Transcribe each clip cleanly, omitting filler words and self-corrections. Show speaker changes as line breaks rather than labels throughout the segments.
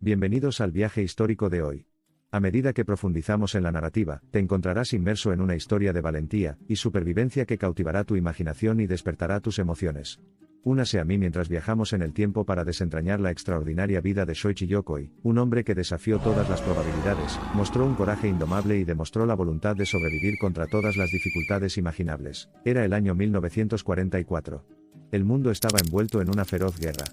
Bienvenidos al viaje histórico de hoy. A medida que profundizamos en la narrativa, te encontrarás inmerso en una historia de valentía y supervivencia que cautivará tu imaginación y despertará tus emociones. Únase a mí mientras viajamos en el tiempo para desentrañar la extraordinaria vida de Shoichi Yokoi, un hombre que desafió todas las probabilidades, mostró un coraje indomable y demostró la voluntad de sobrevivir contra todas las dificultades imaginables. Era el año 1944. El mundo estaba envuelto en una feroz guerra.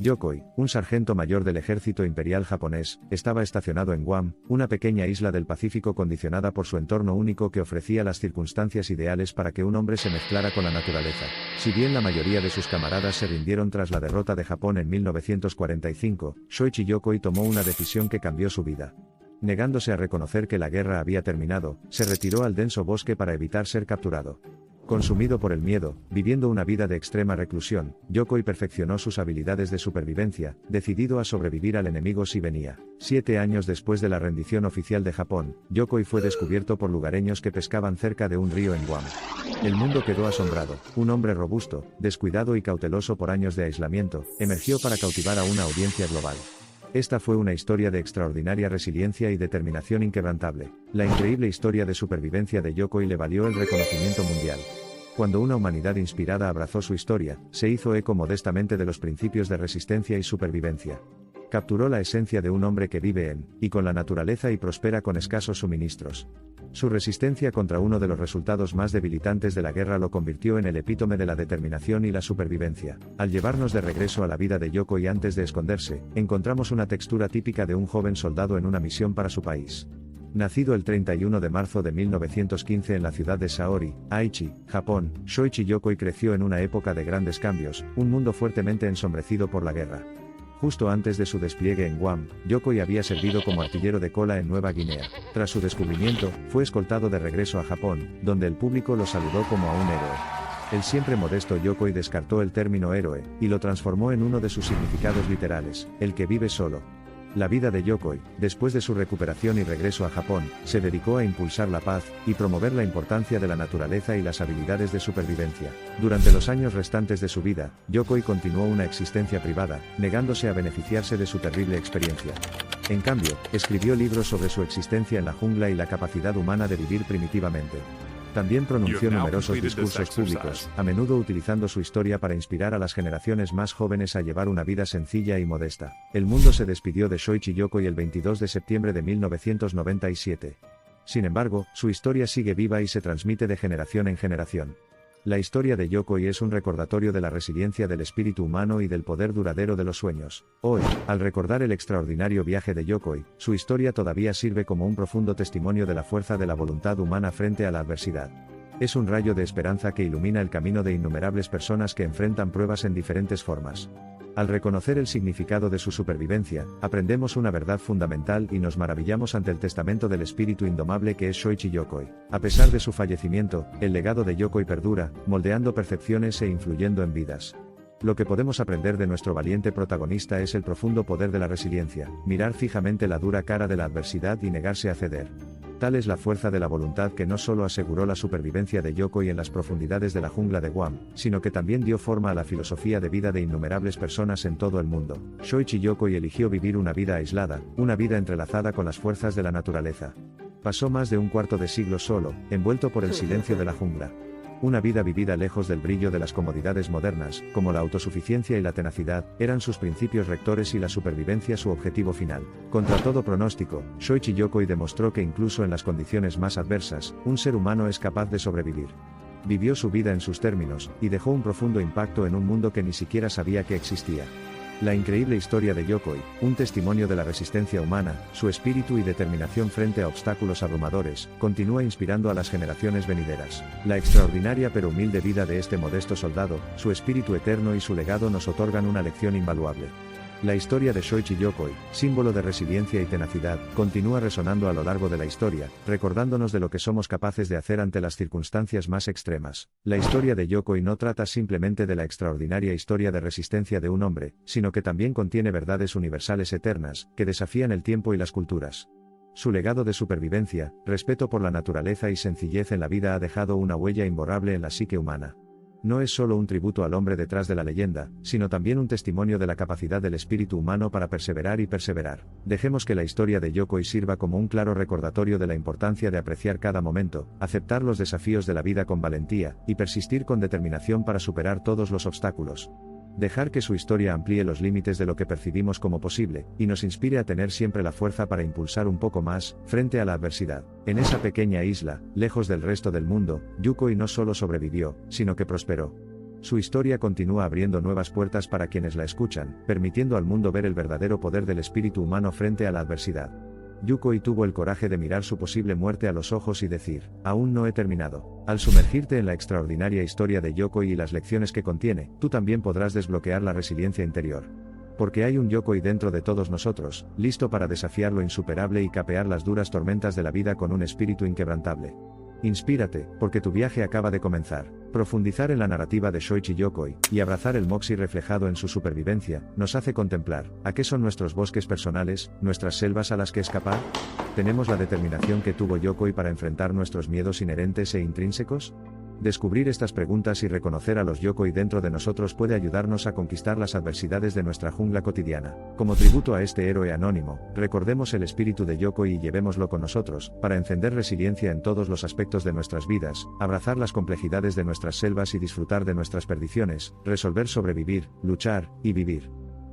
Yokoi, un sargento mayor del ejército imperial japonés, estaba estacionado en Guam, una pequeña isla del Pacífico condicionada por su entorno único que ofrecía las circunstancias ideales para que un hombre se mezclara con la naturaleza. Si bien la mayoría de sus camaradas se rindieron tras la derrota de Japón en 1945, Shoichi Yokoi tomó una decisión que cambió su vida. Negándose a reconocer que la guerra había terminado, se retiró al denso bosque para evitar ser capturado. Consumido por el miedo, viviendo una vida de extrema reclusión, Yokoi perfeccionó sus habilidades de supervivencia, decidido a sobrevivir al enemigo si venía. 7 años después de la rendición oficial de Japón, Yokoi fue descubierto por lugareños que pescaban cerca de un río en Guam. El mundo quedó asombrado. Un hombre robusto, descuidado y cauteloso por años de aislamiento, emergió para cautivar a una audiencia global. Esta fue una historia de extraordinaria resiliencia y determinación inquebrantable. La increíble historia de supervivencia de Yokoi le valió el reconocimiento mundial. Cuando una humanidad inspirada abrazó su historia, se hizo eco modestamente de los principios de resistencia y supervivencia. Capturó la esencia de un hombre que vive en y con la naturaleza y prospera con escasos suministros. Su resistencia contra uno de los resultados más debilitantes de la guerra lo convirtió en el epítome de la determinación y la supervivencia. Al llevarnos de regreso a la vida de Yokoi antes de esconderse, encontramos una textura típica de un joven soldado en una misión para su país. Nacido el 31 de marzo de 1915 en la ciudad de Saori, Aichi, Japón, Shoichi Yokoi creció en una época de grandes cambios, un mundo fuertemente ensombrecido por la guerra. Justo antes de su despliegue en Guam, Yokoi había servido como artillero de cola en Nueva Guinea. Tras su descubrimiento, fue escoltado de regreso a Japón, donde el público lo saludó como a un héroe. El siempre modesto Yokoi descartó el término héroe, y lo transformó en uno de sus significados literales, el que vive solo. La vida de Yokoi, después de su recuperación y regreso a Japón, se dedicó a impulsar la paz y promover la importancia de la naturaleza y las habilidades de supervivencia. Durante los años restantes de su vida, Yokoi continuó una existencia privada, negándose a beneficiarse de su terrible experiencia. En cambio, escribió libros sobre su existencia en la jungla y la capacidad humana de vivir primitivamente. También pronunció numerosos discursos públicos, a menudo utilizando su historia para inspirar a las generaciones más jóvenes a llevar una vida sencilla y modesta. El mundo se despidió de Shoichi Yokoi el 22 de septiembre de 1997. Sin embargo, su historia sigue viva y se transmite de generación en generación. La historia de Yokoi es un recordatorio de la resiliencia del espíritu humano y del poder duradero de los sueños. Hoy, al recordar el extraordinario viaje de Yokoi, su historia todavía sirve como un profundo testimonio de la fuerza de la voluntad humana frente a la adversidad. Es un rayo de esperanza que ilumina el camino de innumerables personas que enfrentan pruebas en diferentes formas. Al reconocer el significado de su supervivencia, aprendemos una verdad fundamental y nos maravillamos ante el testamento del espíritu indomable que es Shoichi Yokoi. A pesar de su fallecimiento, el legado de Yokoi perdura, moldeando percepciones e influyendo en vidas. Lo que podemos aprender de nuestro valiente protagonista es el profundo poder de la resiliencia, mirar fijamente la dura cara de la adversidad y negarse a ceder. Tal es la fuerza de la voluntad que no solo aseguró la supervivencia de Yokoi en las profundidades de la jungla de Guam, sino que también dio forma a la filosofía de vida de innumerables personas en todo el mundo. Shoichi Yokoi eligió vivir una vida aislada, una vida entrelazada con las fuerzas de la naturaleza. Pasó más de un cuarto de siglo solo, envuelto por el silencio de la jungla. Una vida vivida lejos del brillo de las comodidades modernas, como la autosuficiencia y la tenacidad, eran sus principios rectores y la supervivencia su objetivo final. Contra todo pronóstico, Shoichi Yokoi demostró que incluso en las condiciones más adversas, un ser humano es capaz de sobrevivir. Vivió su vida en sus términos, y dejó un profundo impacto en un mundo que ni siquiera sabía que existía. La increíble historia de Yokoi, un testimonio de la resistencia humana, su espíritu y determinación frente a obstáculos abrumadores, continúa inspirando a las generaciones venideras. La extraordinaria pero humilde vida de este modesto soldado, su espíritu eterno y su legado nos otorgan una lección invaluable. La historia de Shoichi Yokoi, símbolo de resiliencia y tenacidad, continúa resonando a lo largo de la historia, recordándonos de lo que somos capaces de hacer ante las circunstancias más extremas. La historia de Yokoi no trata simplemente de la extraordinaria historia de resistencia de un hombre, sino que también contiene verdades universales eternas, que desafían el tiempo y las culturas. Su legado de supervivencia, respeto por la naturaleza y sencillez en la vida ha dejado una huella imborrable en la psique humana. No es solo un tributo al hombre detrás de la leyenda, sino también un testimonio de la capacidad del espíritu humano para perseverar y perseverar. Dejemos que la historia de Yokoi sirva como un claro recordatorio de la importancia de apreciar cada momento, aceptar los desafíos de la vida con valentía, y persistir con determinación para superar todos los obstáculos. Dejar que su historia amplíe los límites de lo que percibimos como posible, y nos inspire a tener siempre la fuerza para impulsar un poco más, frente a la adversidad. En esa pequeña isla, lejos del resto del mundo, Yokoi no solo sobrevivió, sino que prosperó. Su historia continúa abriendo nuevas puertas para quienes la escuchan, permitiendo al mundo ver el verdadero poder del espíritu humano frente a la adversidad. Yokoi tuvo el coraje de mirar su posible muerte a los ojos y decir, aún no he terminado. Al sumergirte en la extraordinaria historia de Yokoi y las lecciones que contiene, tú también podrás desbloquear la resiliencia interior. Porque hay un Yokoi dentro de todos nosotros, listo para desafiar lo insuperable y capear las duras tormentas de la vida con un espíritu inquebrantable. Inspírate, porque tu viaje acaba de comenzar. Profundizar en la narrativa de Shoichi Yokoi, y abrazar el Moxie reflejado en su supervivencia, nos hace contemplar, ¿a qué son nuestros bosques personales, nuestras selvas a las que escapar? ¿Tenemos la determinación que tuvo Yokoi para enfrentar nuestros miedos inherentes e intrínsecos? Descubrir estas preguntas y reconocer a los Yokoi dentro de nosotros puede ayudarnos a conquistar las adversidades de nuestra jungla cotidiana. Como tributo a este héroe anónimo, recordemos el espíritu de Yokoi y llevémoslo con nosotros, para encender resiliencia en todos los aspectos de nuestras vidas, abrazar las complejidades de nuestras selvas y disfrutar de nuestras perdiciones, resolver sobrevivir, luchar, y vivir.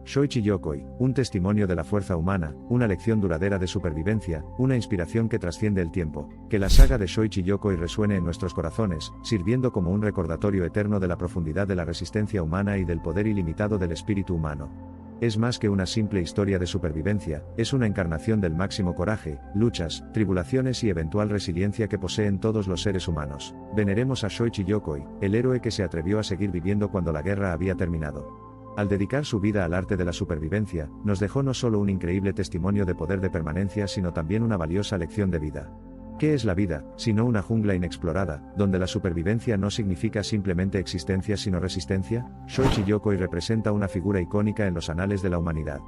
Shoichi Yokoi, un testimonio de la fuerza humana, una lección duradera de supervivencia, una inspiración que trasciende el tiempo. Que la saga de Shoichi Yokoi resuene en nuestros corazones, sirviendo como un recordatorio eterno de la profundidad de la resistencia humana y del poder ilimitado del espíritu humano. Es más que una simple historia de supervivencia, es una encarnación del máximo coraje, luchas, tribulaciones y eventual resiliencia que poseen todos los seres humanos. Veneremos a Shoichi Yokoi, el héroe que se atrevió a seguir viviendo cuando la guerra había terminado. Al dedicar su vida al arte de la supervivencia, nos dejó no solo un increíble testimonio de poder de permanencia sino también una valiosa lección de vida. ¿Qué es la vida, sino una jungla inexplorada, donde la supervivencia no significa simplemente existencia sino resistencia? Shoichi Yokoi representa una figura icónica en los anales de la humanidad.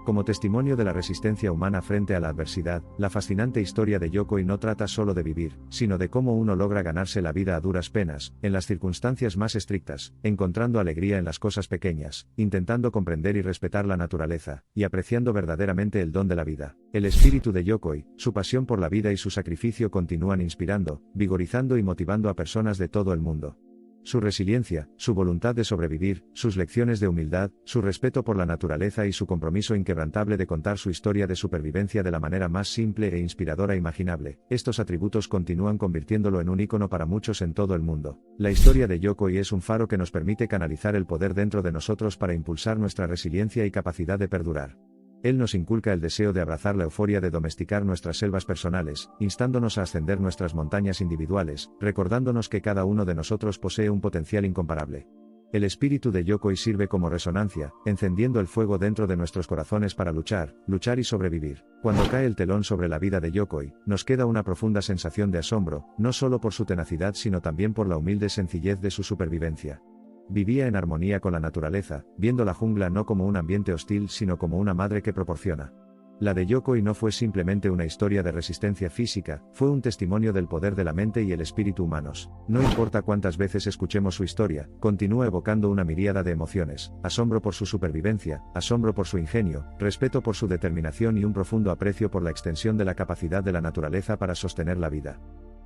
Como testimonio de la resistencia humana frente a la adversidad, la fascinante historia de Yokoi no trata solo de vivir, sino de cómo uno logra ganarse la vida a duras penas, en las circunstancias más estrictas, encontrando alegría en las cosas pequeñas, intentando comprender y respetar la naturaleza, y apreciando verdaderamente el don de la vida. El espíritu de Yokoi, su pasión por la vida y su sacrificio continúan inspirando, vigorizando y motivando a personas de todo el mundo. Su resiliencia, su voluntad de sobrevivir, sus lecciones de humildad, su respeto por la naturaleza y su compromiso inquebrantable de contar su historia de supervivencia de la manera más simple e inspiradora imaginable, estos atributos continúan convirtiéndolo en un ícono para muchos en todo el mundo. La historia de Yokoi es un faro que nos permite canalizar el poder dentro de nosotros para impulsar nuestra resiliencia y capacidad de perdurar. Él nos inculca el deseo de abrazar la euforia de domesticar nuestras selvas personales, instándonos a ascender nuestras montañas individuales, recordándonos que cada uno de nosotros posee un potencial incomparable. El espíritu de Yokoi sirve como resonancia, encendiendo el fuego dentro de nuestros corazones para luchar y sobrevivir. Cuando cae el telón sobre la vida de Yokoi, nos queda una profunda sensación de asombro, no solo por su tenacidad sino también por la humilde sencillez de su supervivencia. Vivía en armonía con la naturaleza, viendo la jungla no como un ambiente hostil sino como una madre que proporciona. La de Yokoi no fue simplemente una historia de resistencia física, fue un testimonio del poder de la mente y el espíritu humanos. No importa cuántas veces escuchemos su historia, continúa evocando una miríada de emociones: asombro por su supervivencia, asombro por su ingenio, respeto por su determinación y un profundo aprecio por la extensión de la capacidad de la naturaleza para sostener la vida.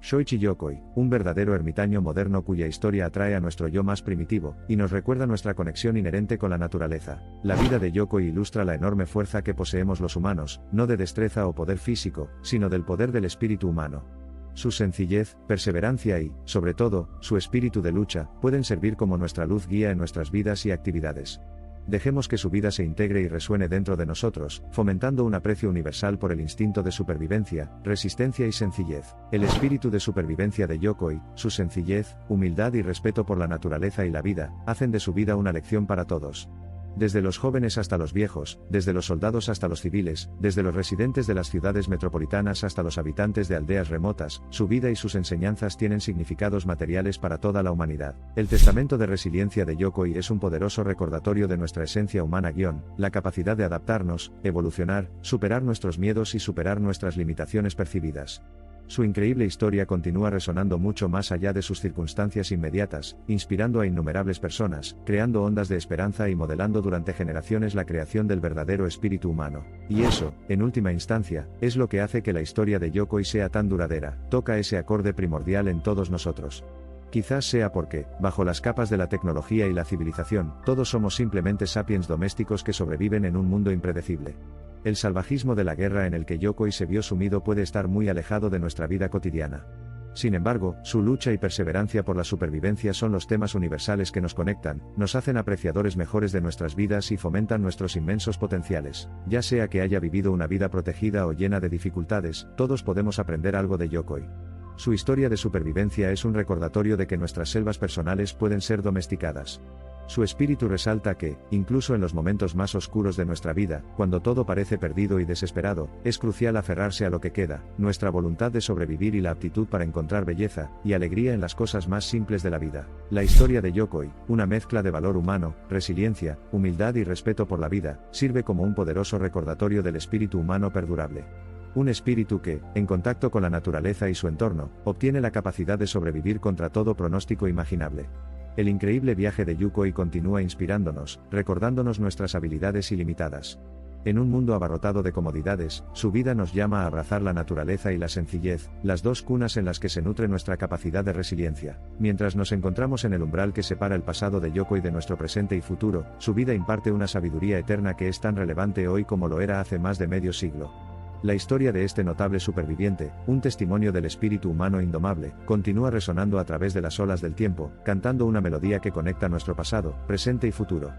Shoichi Yokoi, un verdadero ermitaño moderno cuya historia atrae a nuestro yo más primitivo, y nos recuerda nuestra conexión inherente con la naturaleza. La vida de Yokoi ilustra la enorme fuerza que poseemos los humanos, no de destreza o poder físico, sino del poder del espíritu humano. Su sencillez, perseverancia y, sobre todo, su espíritu de lucha, pueden servir como nuestra luz guía en nuestras vidas y actividades. Dejemos que su vida se integre y resuene dentro de nosotros, fomentando un aprecio universal por el instinto de supervivencia, resistencia y sencillez. El espíritu de supervivencia de Yokoi, su sencillez, humildad y respeto por la naturaleza y la vida, hacen de su vida una lección para todos. Desde los jóvenes hasta los viejos, desde los soldados hasta los civiles, desde los residentes de las ciudades metropolitanas hasta los habitantes de aldeas remotas, su vida y sus enseñanzas tienen significados materiales para toda la humanidad. El testamento de resiliencia de Yokoi es un poderoso recordatorio de nuestra esencia humana la capacidad de adaptarnos, evolucionar, superar nuestros miedos y superar nuestras limitaciones percibidas. Su increíble historia continúa resonando mucho más allá de sus circunstancias inmediatas, inspirando a innumerables personas, creando ondas de esperanza y modelando durante generaciones la creación del verdadero espíritu humano. Y eso, en última instancia, es lo que hace que la historia de Yokoi sea tan duradera, toca ese acorde primordial en todos nosotros. Quizás sea porque, bajo las capas de la tecnología y la civilización, todos somos simplemente sapiens domésticos que sobreviven en un mundo impredecible. El salvajismo de la guerra en el que Yokoi se vio sumido puede estar muy alejado de nuestra vida cotidiana. Sin embargo, su lucha y perseverancia por la supervivencia son los temas universales que nos conectan, nos hacen apreciadores mejores de nuestras vidas y fomentan nuestros inmensos potenciales. Ya sea que haya vivido una vida protegida o llena de dificultades, todos podemos aprender algo de Yokoi. Su historia de supervivencia es un recordatorio de que nuestras selvas personales pueden ser domesticadas. Su espíritu resalta que, incluso en los momentos más oscuros de nuestra vida, cuando todo parece perdido y desesperado, es crucial aferrarse a lo que queda, nuestra voluntad de sobrevivir y la aptitud para encontrar belleza y alegría en las cosas más simples de la vida. La historia de Yokoi, una mezcla de valor humano, resiliencia, humildad y respeto por la vida, sirve como un poderoso recordatorio del espíritu humano perdurable. Un espíritu que, en contacto con la naturaleza y su entorno, obtiene la capacidad de sobrevivir contra todo pronóstico imaginable. El increíble viaje de Yokoi continúa inspirándonos, recordándonos nuestras habilidades ilimitadas. En un mundo abarrotado de comodidades, su vida nos llama a abrazar la naturaleza y la sencillez, las dos cunas en las que se nutre nuestra capacidad de resiliencia. Mientras nos encontramos en el umbral que separa el pasado de Yokoi de nuestro presente y futuro, su vida imparte una sabiduría eterna que es tan relevante hoy como lo era hace más de medio siglo. La historia de este notable superviviente, un testimonio del espíritu humano indomable, continúa resonando a través de las olas del tiempo, cantando una melodía que conecta nuestro pasado, presente y futuro.